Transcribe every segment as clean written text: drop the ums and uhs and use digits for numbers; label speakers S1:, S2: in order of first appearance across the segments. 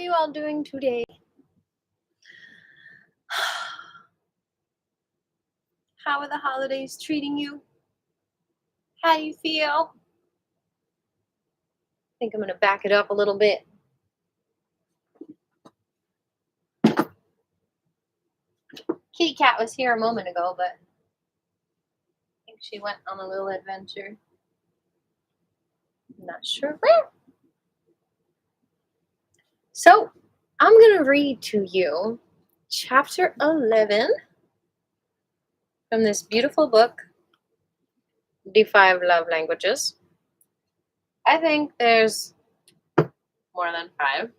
S1: you all doing today? How are the holidays treating you? How do you feel? I think I'm going to back it up a little bit. Kitty Cat was here a moment ago, but I think she went on a little adventure. I'm not sure where. So, I'm going to read to you chapter 11 from this beautiful book, The 5 Love Languages. I think there's more than 5,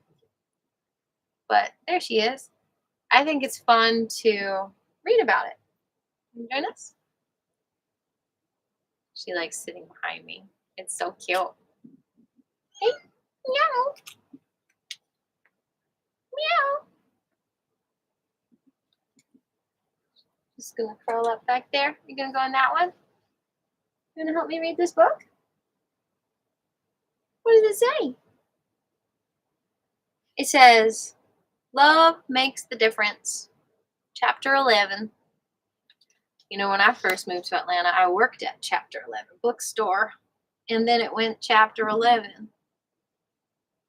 S1: but there she is. I think it's fun to read about it. Can you join us? She likes sitting behind me. It's so cute. Hey, meow. Meow. Just gonna curl up back there. You gonna go on that one? You gonna help me read this book? What does it say? It says, Love Makes the Difference. Chapter 11. You know, when I first moved to Atlanta, I worked at Chapter 11 bookstore. And then it went Chapter 11.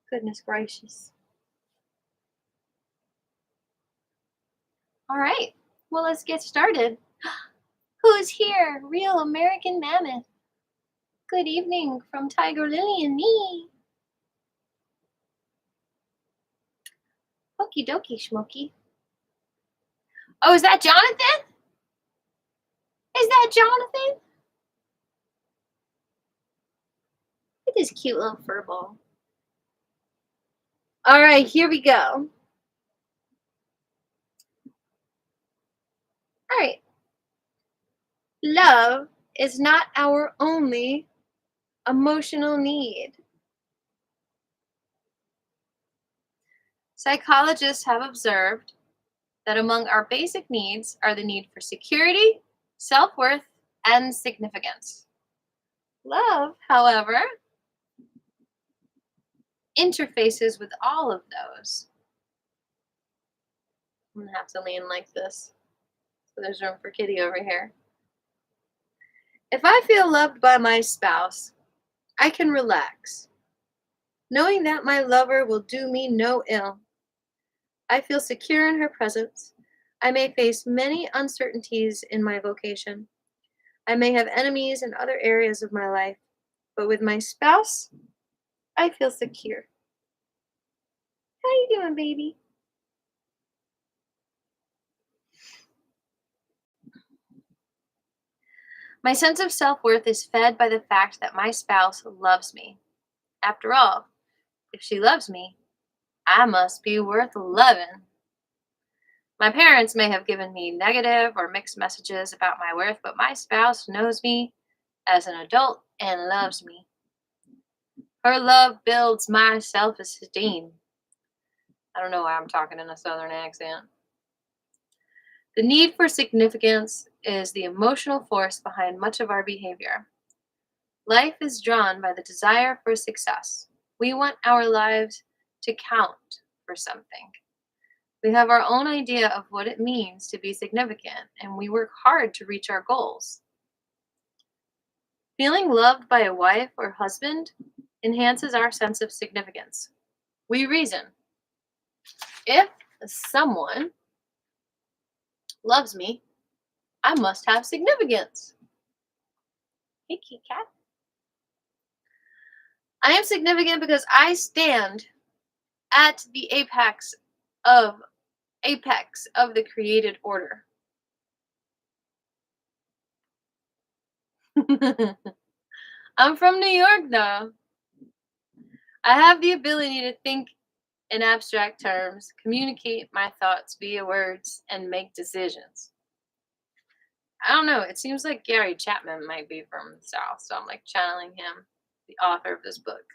S1: Goodness gracious. All right. Well, let's get started. Who's here? Real American Mammoth. Good evening from Tiger Lily and me. Okie dokie, Schmokey. Oh, is that Jonathan? Is that Jonathan? Look at this cute little fur ball. All right, here we go. All right. Love is not our only emotional need. Psychologists have observed that among our basic needs are the need for security, self-worth, and significance. Love, however, interfaces with all of those. I'm going to have to lean like this, so there's room for Kitty over here. If I feel loved by my spouse, I can relax, knowing that my lover will do me no ill. I feel secure in her presence. I may face many uncertainties in my vocation. I may have enemies in other areas of my life, but with my spouse, I feel secure. How you doing, baby? My sense of self-worth is fed by the fact that my spouse loves me. After all, if she loves me, I must be worth loving. My parents may have given me negative or mixed messages about my worth, but my spouse knows me as an adult and loves me. Her love builds my self-esteem. I don't know why I'm talking in a southern accent. The need for significance is the emotional force behind much of our behavior. Life is drawn by the desire for success. We want our lives to count for something. We have our own idea of what it means to be significant, and we work hard to reach our goals. Feeling loved by a wife or husband enhances our sense of significance. We reason, if someone loves me, I must have significance. Hey, Kit Kat. I am significant because I stand at the apex of the created order. I'm from New York, though. I have the ability to think in abstract terms, communicate my thoughts via words, and make decisions. I don't know. It seems like Gary Chapman might be from the South, so I'm like channeling him, the author of this book.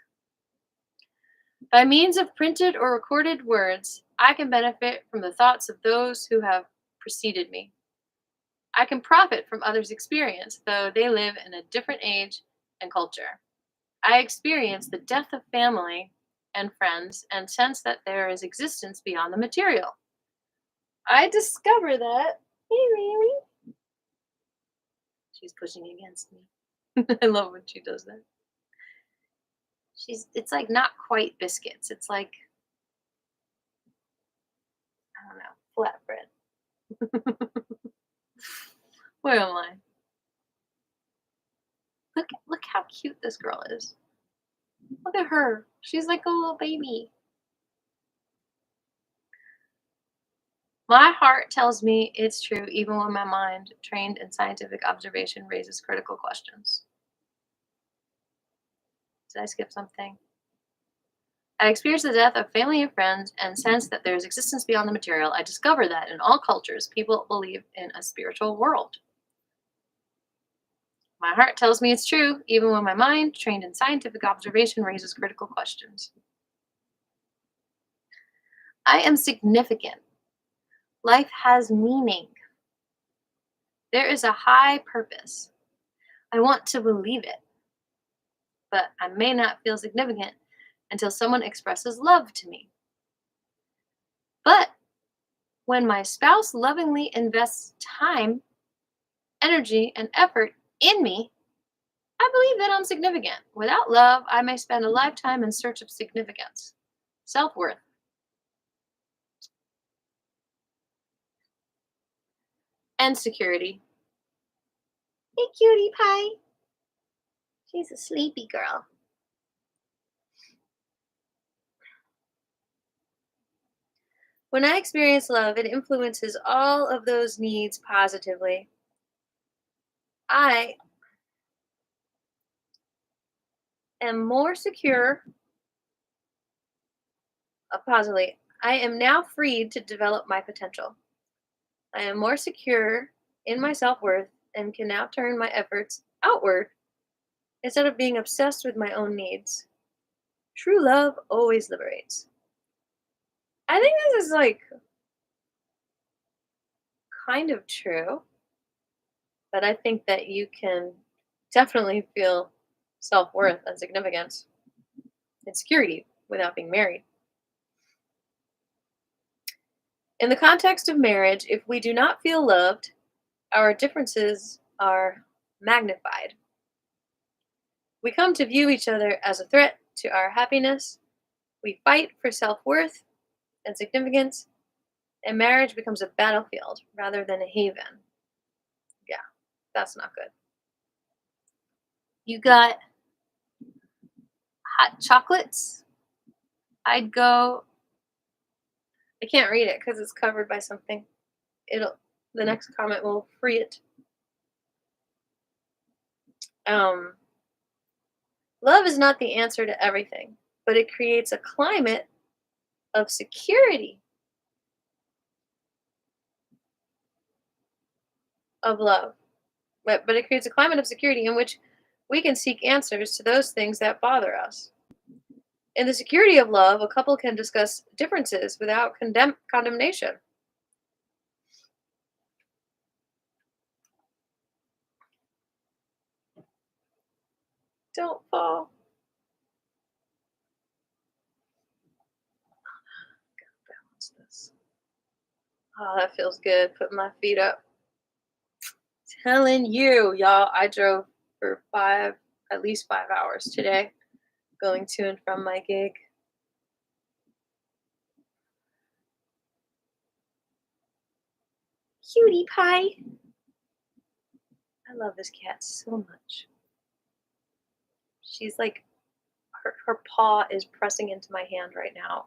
S1: By means of printed or recorded words, I can benefit from the thoughts of those who have preceded me. I can profit from others' experience, though they live in a different age and culture. I experience the death of family and friends and sense that there is existence beyond the material. I discover that. She's pushing against me. I love when she does that. It's like not quite biscuits. It's like, I don't know, flatbread. Where am I? Look how cute this girl is. Look at her. She's like a little baby. My heart tells me it's true even when my mind, trained in scientific observation, raises critical questions. Did I skip something? I experience the death of family and friends and sense that there is existence beyond the material. I discover that in all cultures, people believe in a spiritual world. My heart tells me it's true, even when my mind, trained in scientific observation, raises critical questions. I am significant. Life has meaning. There is a high purpose. I want to believe it, but I may not feel significant until someone expresses love to me. But when my spouse lovingly invests time, energy, and effort in me, I believe that I'm significant. Without love, I may spend a lifetime in search of significance, self worth, and security. Hey, cutie pie. She's a sleepy girl. When I experience love, it influences all of those needs positively. I am more secure, positively. I am now freed to develop my potential. I am more secure in my self worth and can now turn my efforts outward instead of being obsessed with my own needs. True love always liberates. I think this is like kind of true, but I think that you can definitely feel self worth and significance and security without being married. In the context of marriage, if we do not feel loved, our differences are magnified. We come to view each other as a threat to our happiness. We fight for self worth and significance, and marriage becomes a battlefield rather than a haven. Yeah, that's not good. You got hot chocolates? I'd go. I can't read it because it's covered by something. The next comment will free it. Um, Love is not the answer to everything, but it creates a climate of security of love. But it creates a climate of security in which we can seek answers to those things that bother us. In the security of love, a couple can discuss differences without condemnation. Don't fall. Balance this. Oh, that feels good. Putting my feet up. Telling you, y'all, I drove for at least 5 hours today, going to and from my gig. Cutie pie. I love this cat so much. She's like, her paw is pressing into my hand right now.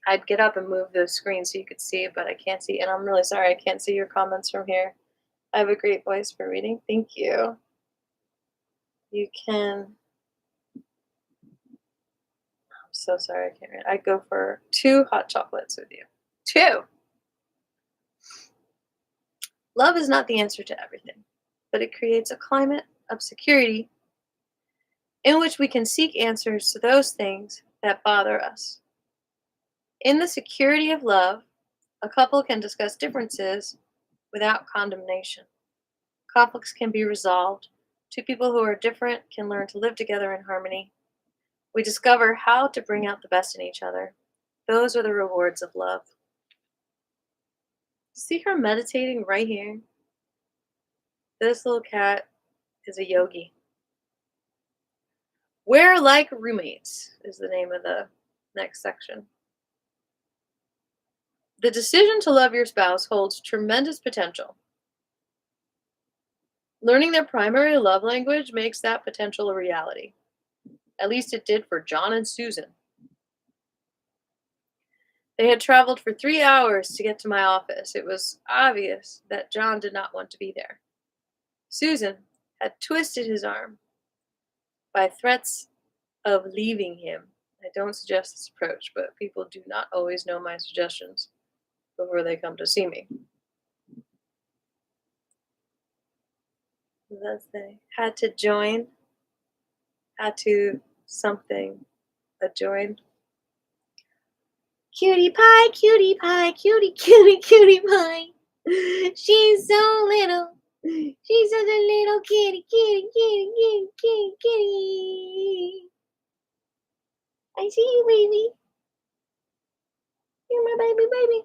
S1: I'd get up and move the screen so you could see it, but I can't see. And I'm really sorry, I can't see your comments from here. I have a great voice for reading. Thank you. You can. I'm so sorry, I can't read. I'd go for 2 hot chocolates with you. 2. Love is not the answer to everything, but it creates a climate of security in which we can seek answers to those things that bother us. In the security of love, a couple can discuss differences without condemnation. Conflicts can be resolved. Two people who are different can learn to live together in harmony. We discover how to bring out the best in each other. Those are the rewards of love. See her meditating right here? This little cat is a yogi. We're like roommates is the name of the next section. The decision to love your spouse holds tremendous potential. Learning their primary love language makes that potential a reality. At least it did for John and Susan. They had traveled for 3 hours to get to my office. It was obvious that John did not want to be there. Susan had twisted his arm by threats of leaving him. I don't suggest this approach, but people do not always know my suggestions before they come to see me. Thus they had to join, had to something, a join. Cutie pie, cutie pie, cutie, cutie, cutie pie. She's so little. She's such a little kitty, kitty, kitty, kitty, kitty, kitty. I see you, baby. You're my baby, baby.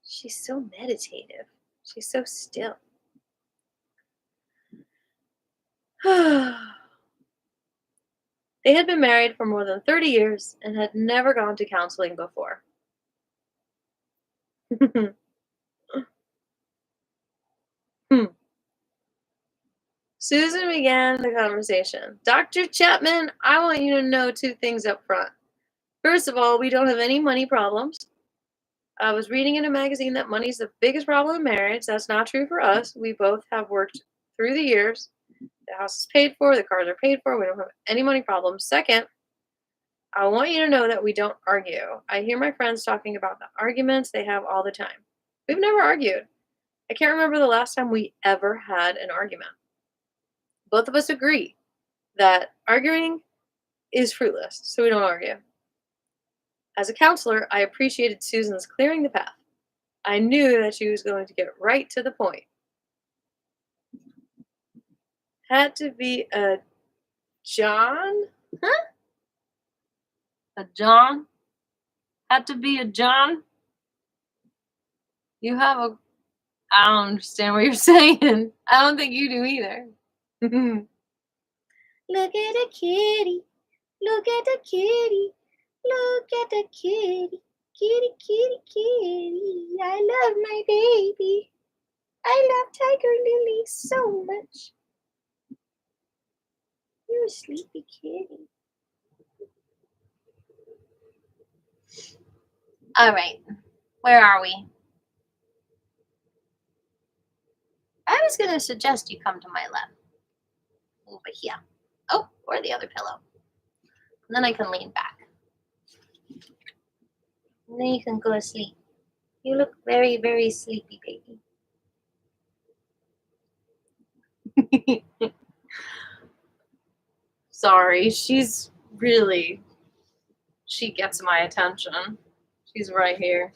S1: She's so meditative. She's so still. They had been married for more than 30 years and had never gone to counseling before. Susan began the conversation. Dr. Chapman, I want you to know 2 things up front. First of all, we don't have any money problems. I was reading in a magazine that money's the biggest problem in marriage. That's not true for us. We both have worked through the years. The house is paid for, the cars are paid for. We don't have any money problems. Second, I want you to know that we don't argue. I hear my friends talking about the arguments they have all the time. We've never argued. I can't remember the last time we ever had an argument. Both of us agree that arguing is fruitless, so we don't argue. As a counselor, I appreciated Susan's clearing the path. I knew that she was going to get right to the point. Had to be a John? Huh? A John? Had to be a John? You have a... I don't understand what you're saying. I don't think you do either. Look at the kitty. Look at the kitty. Look at the kitty. Kitty, kitty, kitty. I love my baby. I love Tiger Lily so much. You're a sleepy kitty. All right. Where are we? I was going to suggest you come to my left. Over here. Oh, or the other pillow. And then I can lean back. And then you can go to sleep. You look very, very sleepy, baby. Sorry, she gets my attention. She's right here.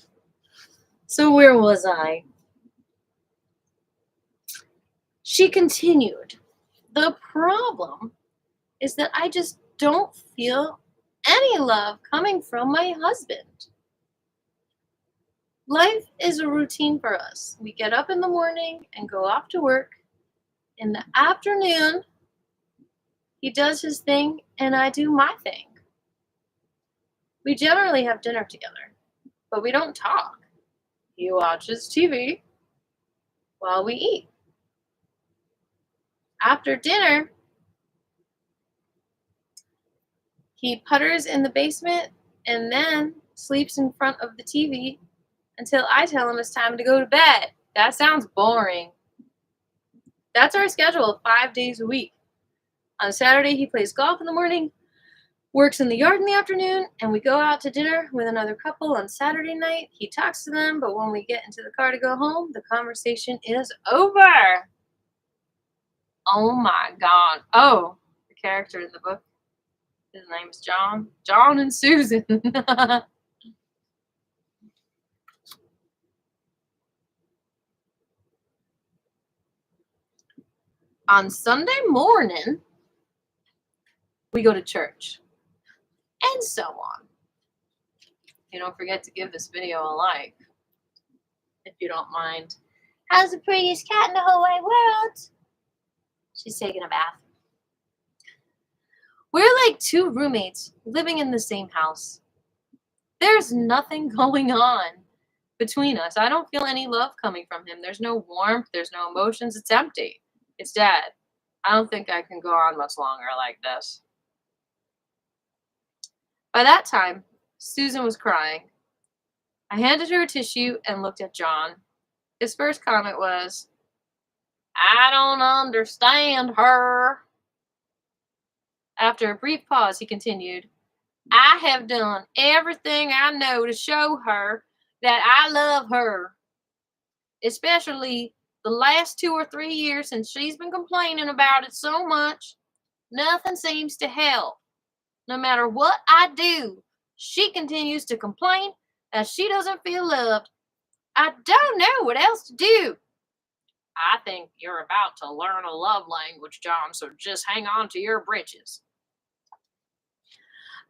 S1: So where was I? She continued. The problem is that I just don't feel any love coming from my husband. Life is a routine for us. We get up in the morning and go off to work. In the afternoon, he does his thing and I do my thing. We generally have dinner together, but we don't talk. He watches TV while we eat. After dinner, he putters in the basement and then sleeps in front of the TV until I tell him it's time to go to bed. That sounds boring. That's our schedule 5 days a week. On Saturday, he plays golf in the morning, works in the yard in the afternoon, and we go out to dinner with another couple on Saturday night. He talks to them, but when we get into the car to go home, the conversation is over. Oh my God. Oh, the character in the book, his name is John. John and Susan. On Sunday morning, we go to church. And so on. You don't forget to give this video a like, if you don't mind. How's the prettiest cat in the whole wide world? She's taking a bath. We're like two roommates living in the same house. There's nothing going on between us. I don't feel any love coming from him. There's no warmth. There's no emotions. It's empty. It's dead. I don't think I can go on much longer like this. By that time, Susan was crying. I handed her a tissue and looked at John. His first comment was, "I don't understand her." After a brief pause, he continued, "I have done everything I know to show her that I love her, especially the last 2 or 3 years since she's been complaining about it so much. Nothing seems to help. No matter what I do, she continues to complain that she doesn't feel loved. I don't know what else to do." "I think you're about to learn a love language, John, so just hang on to your britches."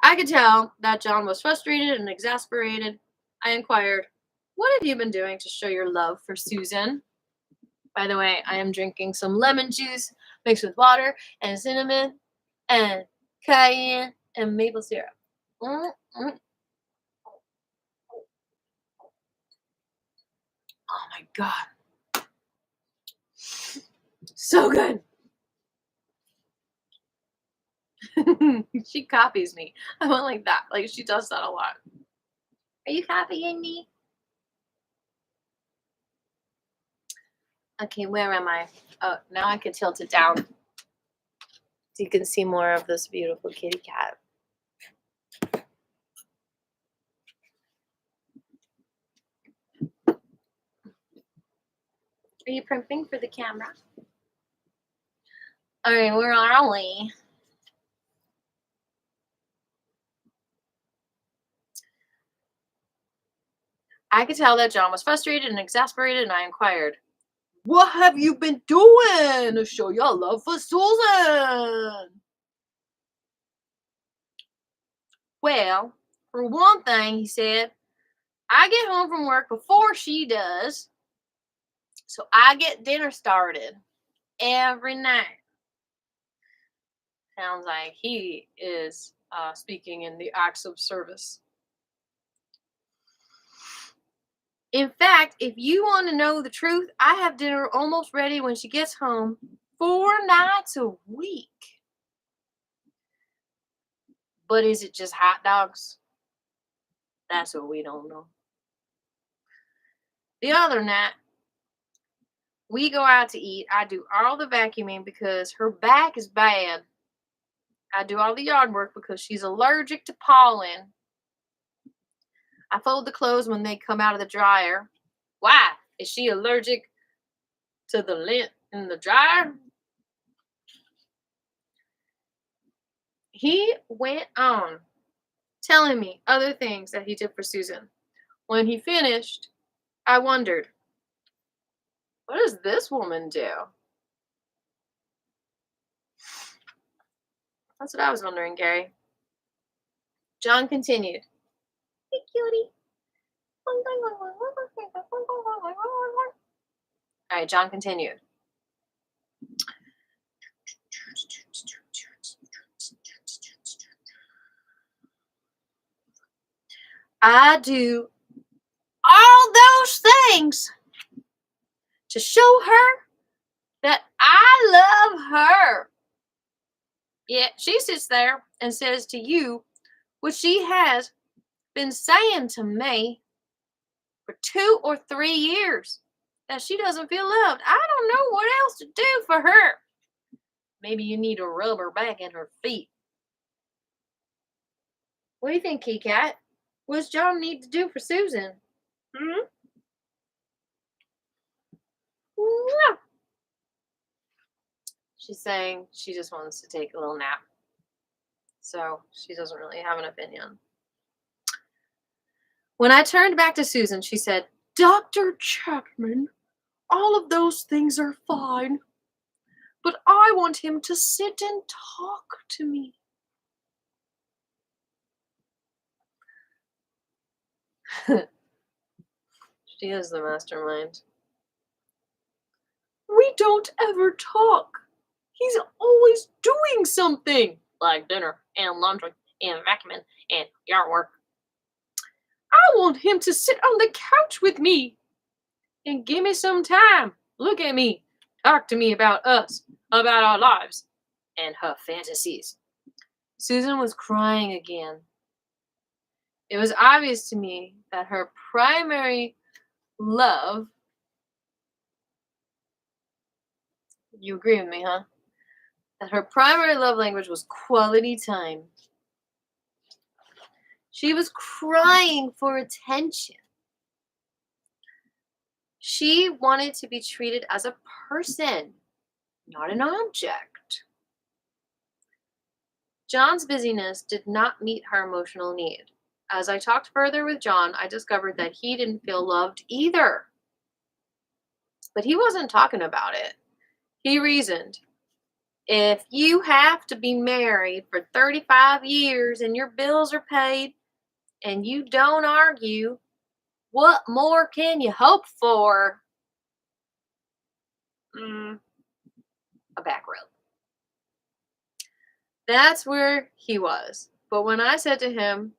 S1: I could tell that John was frustrated and exasperated. I inquired, "What have you been doing to show your love for Susan?" By the way, I am drinking some lemon juice mixed with water and cinnamon and cayenne and maple syrup. Mm-mm. Oh my God. So good. She copies me. I went like that. Like, she does that a lot. Are you copying me? Okay, where am I? Oh, now I can tilt it down so you can see more of this beautiful kitty cat. Are you primping for the camera? All right, where are we? I could tell that John was frustrated and exasperated, and I inquired, "What have you been doing to show your love for Susan?" "Well, for one thing," he said, "I get home from work before she does, so I get dinner started every night." Sounds like he is speaking in the acts of service. "In fact, if you want to know the truth, I have dinner almost ready when she gets home 4 nights a week." But is it just hot dogs? That's what we don't know. The other night, we go out to eat. I do all the vacuuming because her back is bad. I do all the yard work because she's allergic to pollen. I fold the clothes when they come out of the dryer. Why? Is she allergic to the lint in the dryer? He went on telling me other things that he did for Susan. When he finished, I wondered, what does this woman do? That's what I was wondering, Gary. John continued. "Hey, cutie." All right, John continued. "I do all those things to show her that I love her. Yet she sits there and says to you what she has been saying to me for 2 or 3 years, that she doesn't feel loved. I don't know what else to do for her. Maybe you need to rub her back in her feet." What do you think, Key Cat? What does John need to do for Susan? Hmm? Yeah. She's saying she just wants to take a little nap. So she doesn't really have an opinion. When I turned back to Susan, she said, "Dr. Chapman, all of those things are fine, But I want him to sit and talk to me. She is the mastermind. We don't ever talk. He's always doing something. Like dinner and laundry and vacuuming and yard work. I want him to sit on the couch with me and give me some time. Look at me. Talk to me about us, about our lives, and her fantasies. Susan was crying again. It was obvious to me that her primary love, you agree with me, huh? That her primary love language was quality time. She was crying for attention. She wanted to be treated as a person, not an object. John's busyness did not meet her emotional need. As I talked further with John, I discovered that he didn't feel loved either. But he wasn't talking about it. He reasoned, if you have to be married for 35 years and your bills are paid and you don't argue, what more can you hope for? A back row. That's where he was. But when I said to him,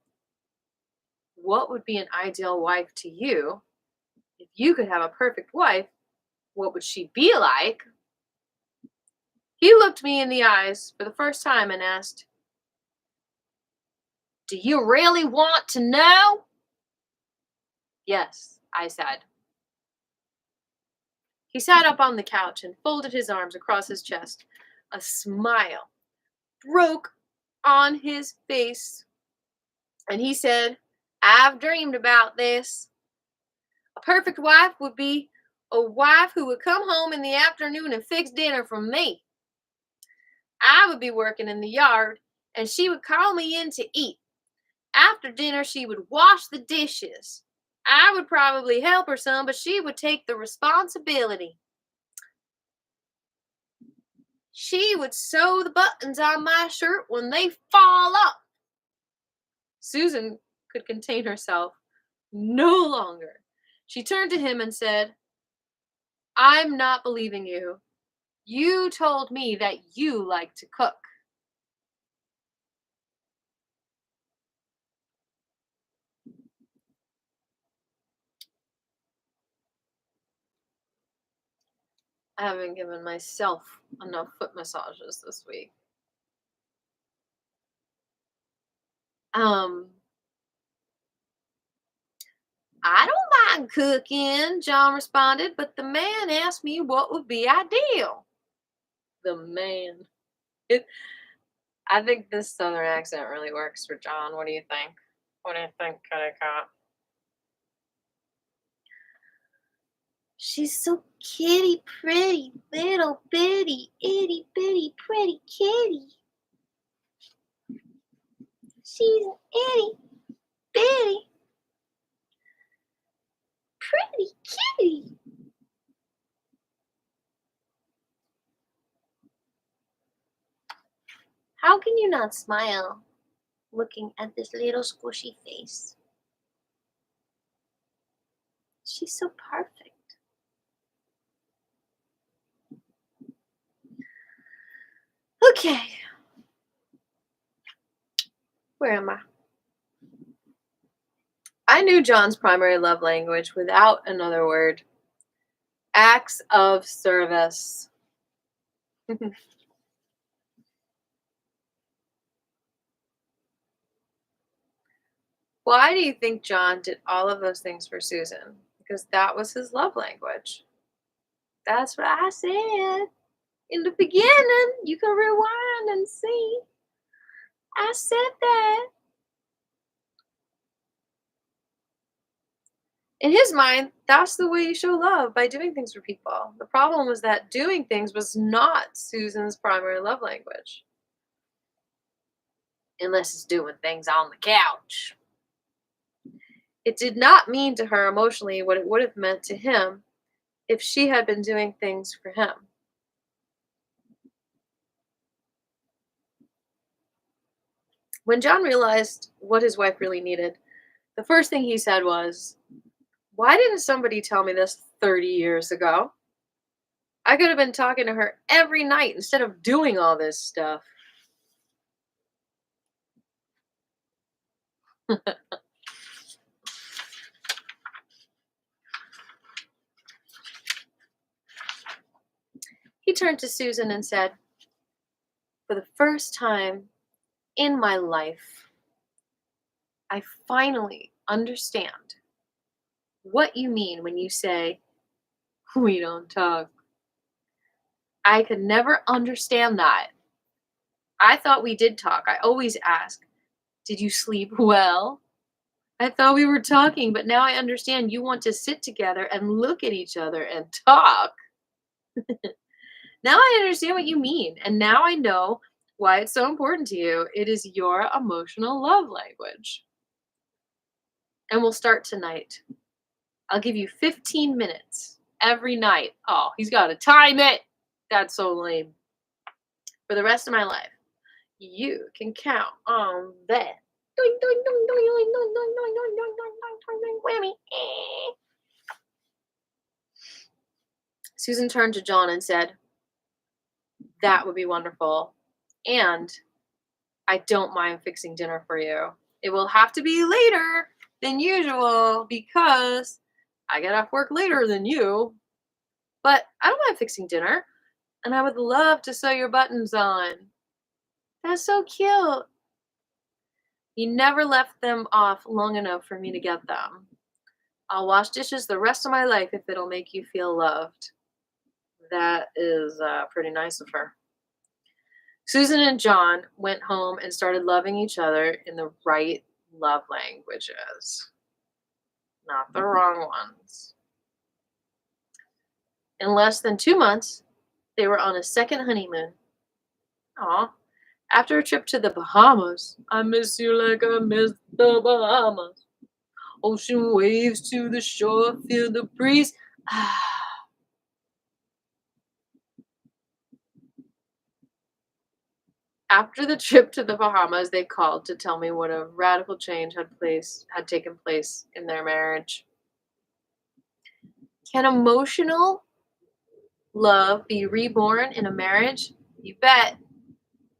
S1: what would be an ideal wife to you? If you could have a perfect wife, what would she be like? He looked me in the eyes for the first time and asked, do you really want to know? Yes, I said. He sat up on the couch and folded his arms across his chest. A smile broke on his face. And he said, I've dreamed about this. A perfect wife would be a wife who would come home in the afternoon and fix dinner for me. I would be working in the yard, and she would call me in to eat. After dinner, she would wash the dishes. I would probably help her some, but she would take the responsibility. She would sew the buttons on my shirt when they fall off. Susan could contain herself no longer. She turned to him and said, I'm not believing you. You told me that you like to cook. I haven't given myself enough foot massages this week. I don't mind cooking, John responded, but the man asked me what would be ideal. The man. It, I think this southern accent really works for John. What do you think? What do you think, Kitty Cat? She's so kitty pretty, little bitty, itty bitty pretty kitty. She's an itty bitty pretty kitty. How can you not smile looking at this little squishy face? She's so perfect. Okay. Where am I? I knew John's primary love language without another word. Acts of service. Why do you think John did all of those things for Susan? Because that was his love language. That's what I said in the beginning. You can rewind and see. I said that. In his mind, that's the way you show love, by doing things for people. The problem was that doing things was not Susan's primary love language. Unless it's doing things on the couch. It did not mean to her emotionally what it would have meant to him if she had been doing things for him. When John realized what his wife really needed, the first thing he said was, "Why didn't somebody tell me this 30 years ago? I could have been talking to her every night instead of doing all this stuff." He turned to Susan and said, "For the first time in my life, I finally understand what you mean when you say, 'We don't talk.' I could never understand that. I thought we did talk. I always ask, 'Did you sleep well?' I thought we were talking, but now I understand you want to sit together and look at each other and talk. Now I understand what you mean, and now I know why it's so important to you. It is your emotional love language. And we'll start tonight. I'll give you 15 minutes every night." Oh, he's got to time it. That's so lame. "For the rest of my life. You can count on that." Doing, doing, doing, doing, doing, doing, doing, doing, doing, doing, doing, doing, doing, whammy. Susan turned to John and said, "That would be wonderful. And I don't mind fixing dinner for you. It will have to be later than usual because I get off work later than you. But I don't mind fixing dinner. And I would love to sew your buttons on." "That's so cute." "You never left them off long enough for me to get them. I'll wash dishes the rest of my life if it'll make you feel loved." That is pretty nice of her. Susan and John went home and started loving each other in the right love languages, not the wrong ones. In less than 2 months, they were on a second honeymoon. Aw. After a trip to the Bahamas, I miss you like I miss the Bahamas. Ocean waves to the shore, feel the breeze. Ah. After the trip to the Bahamas, they called to tell me what a radical change had taken place in their marriage. Can emotional love be reborn in a marriage? You bet.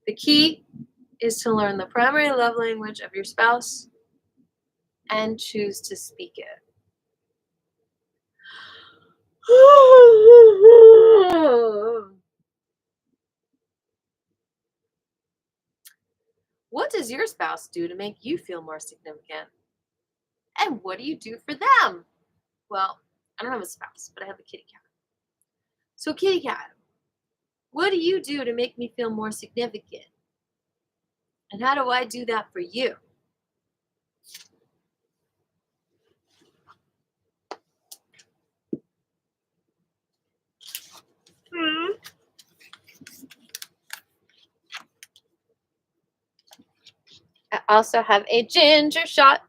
S1: The key is to learn the primary love language of your spouse and choose to speak it. What does your spouse do to make you feel more significant? And what do you do for them? Well, I don't have a spouse, but I have a kitty cat. So, kitty cat, what do you do to make me feel more significant? And how do I do that for you? Hmm. I also have a ginger shot.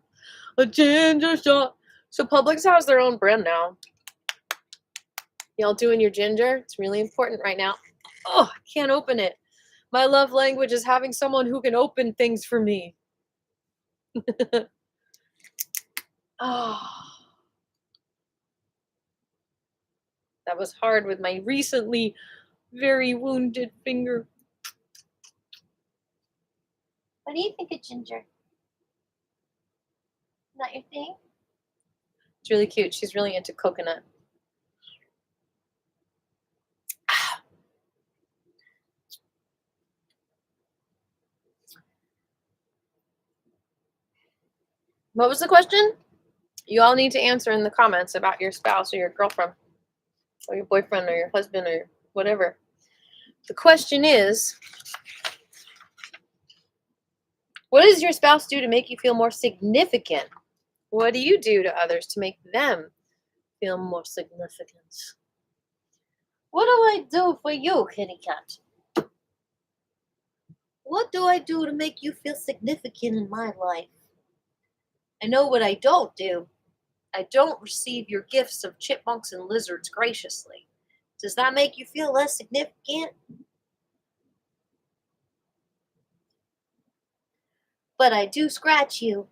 S1: A ginger shot. So Publix has their own brand now. Y'all doing your ginger? It's really important right now. Oh, I can't open it. My love language is having someone who can open things for me. Oh, that was hard with my recently very wounded finger. What do you think of ginger? Not your thing? It's really cute. She's really into coconut. What was the question? You all need to answer in the comments about your spouse or your girlfriend or your boyfriend or your husband or whatever. The question is, what does your spouse do to make you feel more significant? What do you do to others to make them feel more significant? What do I do for you, kitty cat? What do I do to make you feel significant in my life? I know what I don't do. I don't receive your gifts of chipmunks and lizards graciously. Does that make you feel less significant? But I do scratch you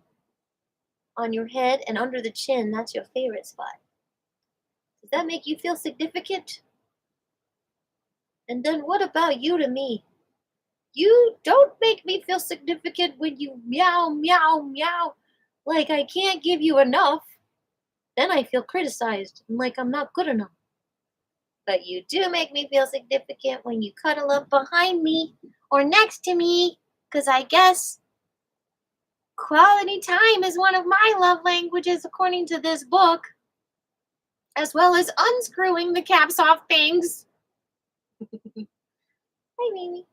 S1: on your head and under the chin. That's your favorite spot. Does that make you feel significant? And then what about you to me? You don't make me feel significant when you meow, meow, meow. Like I can't give you enough. Then I feel criticized and like I'm not good enough. But you do make me feel significant when you cuddle up behind me or next to me. Because I guess quality time is one of my love languages according to this book. As well as unscrewing the caps off things. Hi, Mimi.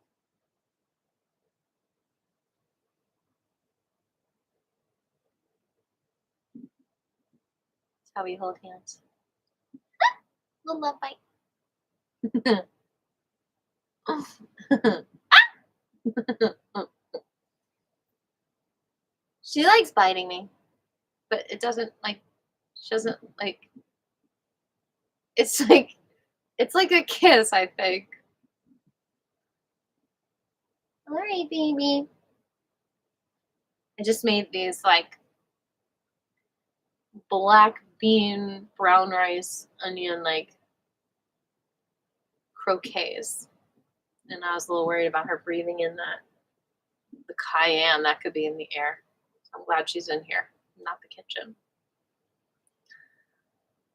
S1: That's how we hold hands. Little love bite. She likes biting me, but it doesn't like. She doesn't like. It's like a kiss. I think. All right, baby. I just made these like black bean, brown rice, onion like croquets, and I was a little worried about her breathing in the cayenne that could be in the air. So I'm glad she's in here, not the kitchen.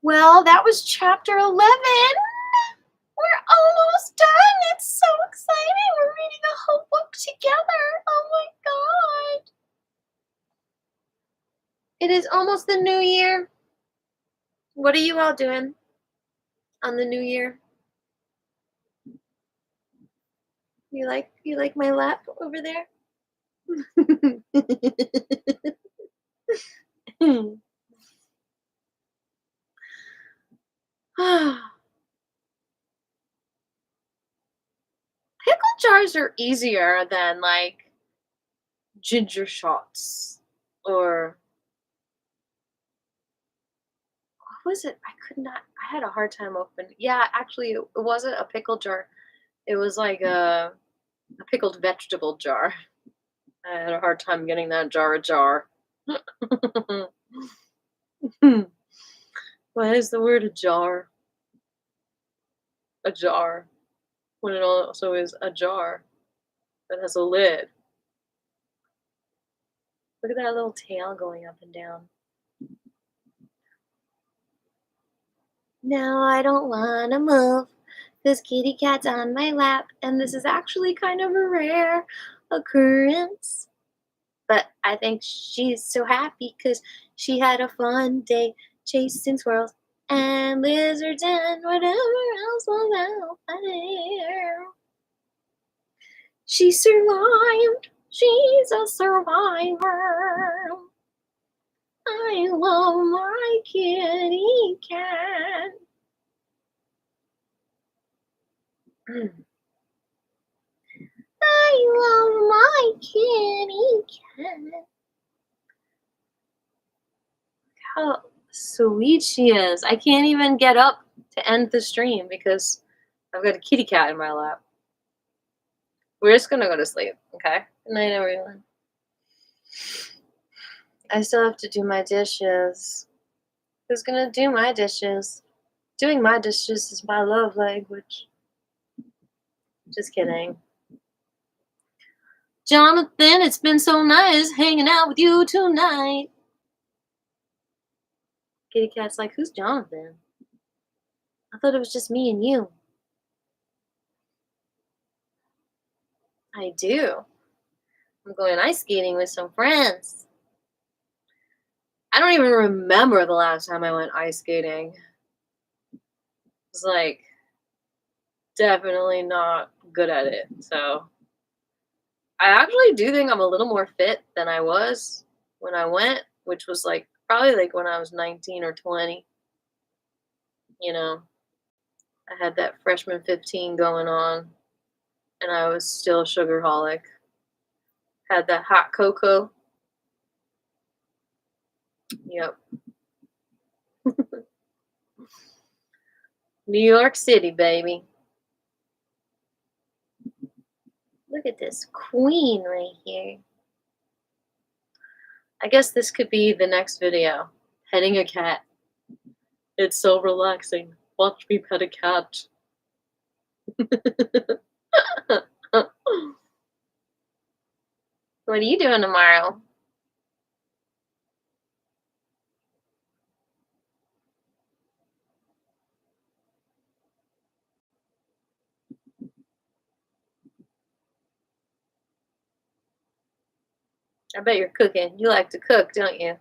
S1: Well, that was chapter 11. We're almost done. It's so exciting. We're reading the whole book together. Oh my God. It is almost the new year. What are you all doing on the new year? You like my lap over there? Pickle jars are easier than like ginger shots or what was it? I had a hard time opening. Yeah, actually it wasn't a pickle jar. It was like a pickled vegetable jar. I had a hard time getting that jar ajar. Why is the word ajar? A jar. When it also is a jar that has a lid. Look at that little tail going up and down. No, I don't want to move. This kitty cat's on my lap, and this is actually kind of a rare occurrence. But I think she's so happy because she had a fun day chasing squirrels and lizards and whatever else was out there. She survived. She's a survivor. I love my kitty cat. I love my kitty cat. How sweet she is. I can't even get up to end the stream because I've got a kitty cat in my lap. We're just gonna go to sleep, okay? Good night, everyone. I still have to do my dishes. Who's gonna do my dishes? Doing my dishes is my love language. Just kidding. Jonathan, it's been so nice hanging out with you tonight. Kitty cat's like, who's Jonathan? I thought it was just me and you. I do. I'm going ice skating with some friends. I don't even remember the last time I went ice skating. It was like definitely not good at it. So I actually do think I'm a little more fit than I was when I went, which was like probably like when I was 19 or 20. You know, I had that freshman 15 going on and I was still a sugarholic. Had that hot cocoa. Yep. New York City, baby. Look at this queen right here. I guess this could be the next video. Petting a cat. It's so relaxing. Watch me pet a cat. What are you doing tomorrow? I bet you're cooking. You like to cook, don't you?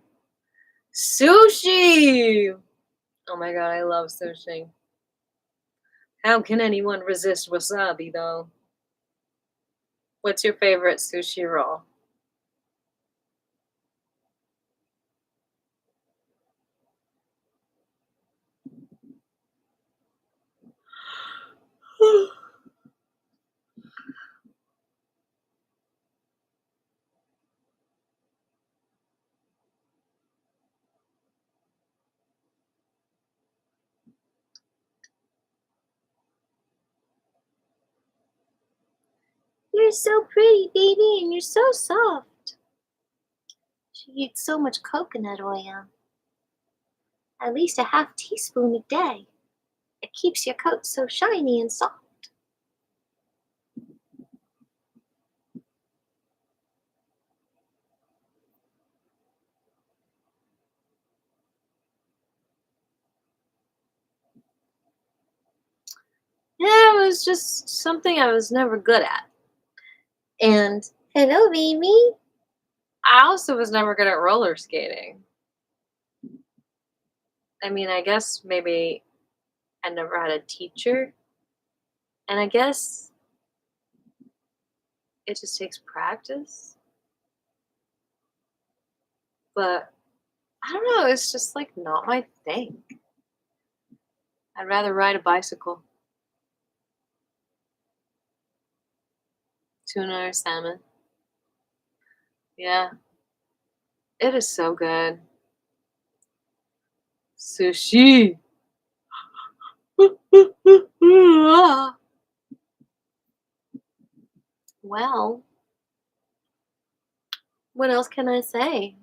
S1: Sushi! Oh my god, I love sushi. How can anyone resist wasabi, though? What's your favorite sushi roll? You're so pretty, baby, and you're so soft. She eats so much coconut oil. At least a half teaspoon a day. It keeps your coat so shiny and soft. Yeah, it was just something I was never good at. And hello, baby. I also was never good at roller skating. I mean, I guess maybe I never had a teacher. And I guess it just takes practice. But I don't know, it's just like not my thing. I'd rather ride a bicycle. Tuna or salmon. Yeah, it is so good. Sushi. Well, what else can I say?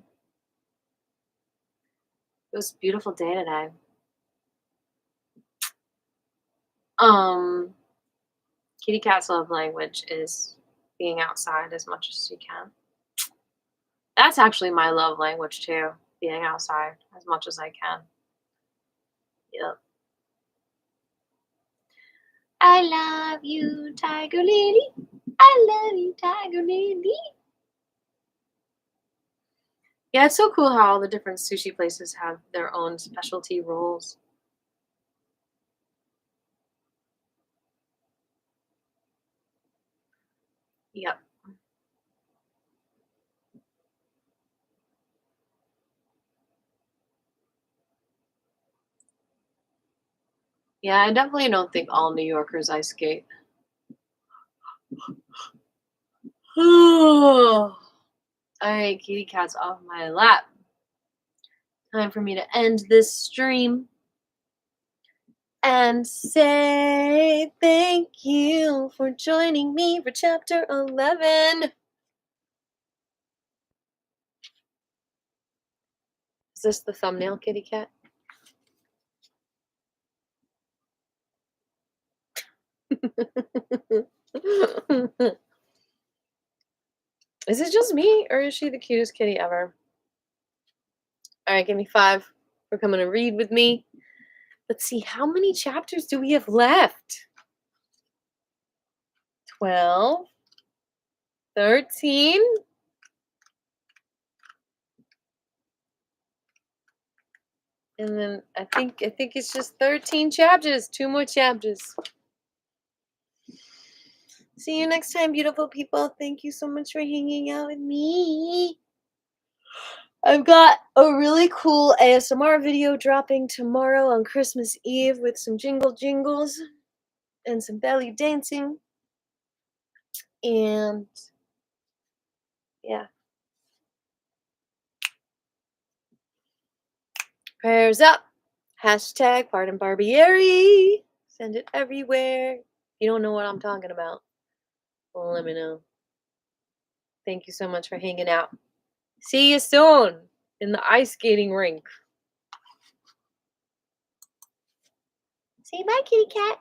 S1: It was a beautiful day today. Um, Kitty cat's love language is being outside as much as she can. That's actually my love language too, being outside as much as I can. Yep. I love you, Tiger Lily. I love you, Tiger Lily. Yeah, it's so cool how all the different sushi places have their own specialty rolls. Yep. Yeah, I definitely don't think all New Yorkers ice skate. All right, kitty cat's off my lap. Time for me to end this stream and say thank you for joining me for chapter 11. Is this the thumbnail, kitty cat? Is it just me, or is she the cutest kitty ever? All right, give me 5 for coming to read with me. Let's see, how many chapters do we have left? 12, 13. And then I think it's just 13 chapters. 2 more chapters. See you next time, beautiful people. Thank you so much for hanging out with me. I've got a really cool ASMR video dropping tomorrow on Christmas Eve with some jingles and some belly dancing. And yeah. Prayers up. Hashtag Pardon Barbieri. Send it everywhere. If you don't know what I'm talking about, well, let me know. Thank you so much for hanging out.
S2: See you soon in the ice skating rink.
S1: Say bye, kitty cat.